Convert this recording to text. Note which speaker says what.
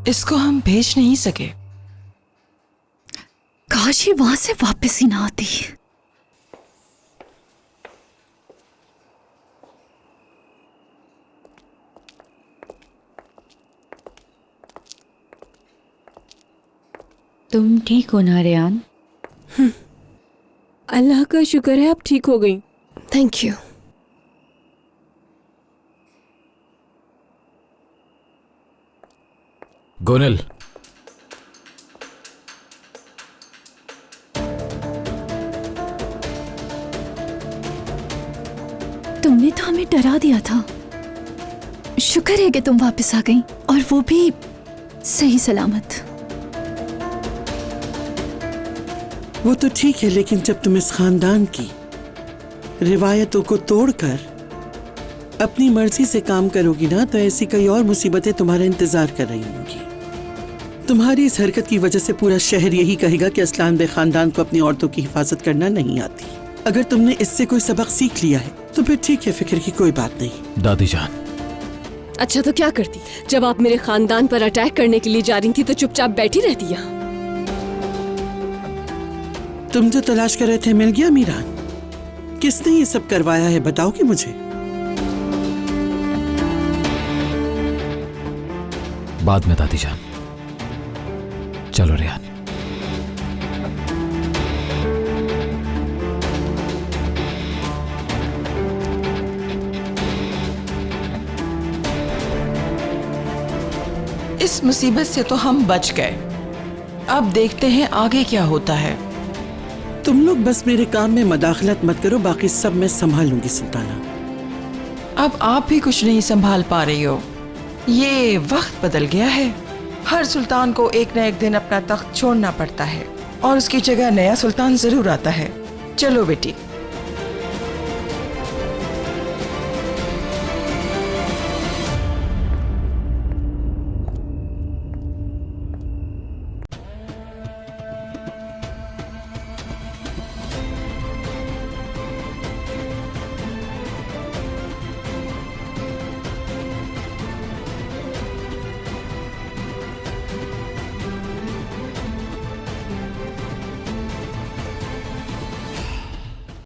Speaker 1: इसको हम भेज नहीं सके।
Speaker 2: काश ये वहां से वापस ही ना आती।
Speaker 3: तुम ठीक हो ना रेयान?
Speaker 4: अल्लाह का शुक्र है आप ठीक हो गई।
Speaker 5: Thank you.
Speaker 6: गोनल,
Speaker 2: तुमने तो हमें डरा दिया था। शुक्र है कि तुम वापस आ गई, और वो भी सही सलामत।
Speaker 7: वो तो ठीक है, लेकिन जब तुम इस खानदान की रिवायतों को तोड़कर अपनी मर्जी से काम करोगी ना, तो ऐसी कई और मुसीबतें तुम्हारा इंतजार कर रही होंगी। तुम्हारी इस हरकत की वजह से पूरा शहर यही कहेगा कि असलान बे खानदान को अपनी औरतों की हिफाजत करना नहीं आती। अगर तुमने इससे कोई सबक सीख लिया है तो फिर ठीक है, फिक्र की कोई बात नहीं।
Speaker 6: दादी जान,
Speaker 4: अच्छा तो क्या करती? जब आप मेरे खानदान पर अटैक करने के लिए जा रही थी तो चुपचाप बैठी रहती यहाँ।
Speaker 7: तुम जो तलाश कर रहे थे मिल गया मीरान? किसने ये सब करवाया है बताओगे मुझे?
Speaker 6: बाद में दादी जान। चलो रेयान।
Speaker 1: इस मुसीबत से तो हम बच गए। अब देखते हैं आगे क्या होता है।
Speaker 7: तुम लोग बस मेरे काम में मदाखलत मत करो, बाकी सब मैं संभाल लूंगी सुल्ताना।
Speaker 1: अब आप भी कुछ नहीं संभाल पा रही हो। ये वक्त बदल गया है। हर सुल्तान को एक न एक दिन अपना तख्त छोड़ना पड़ता है और उसकी जगह नया सुल्तान जरूर आता है। चलो बेटी।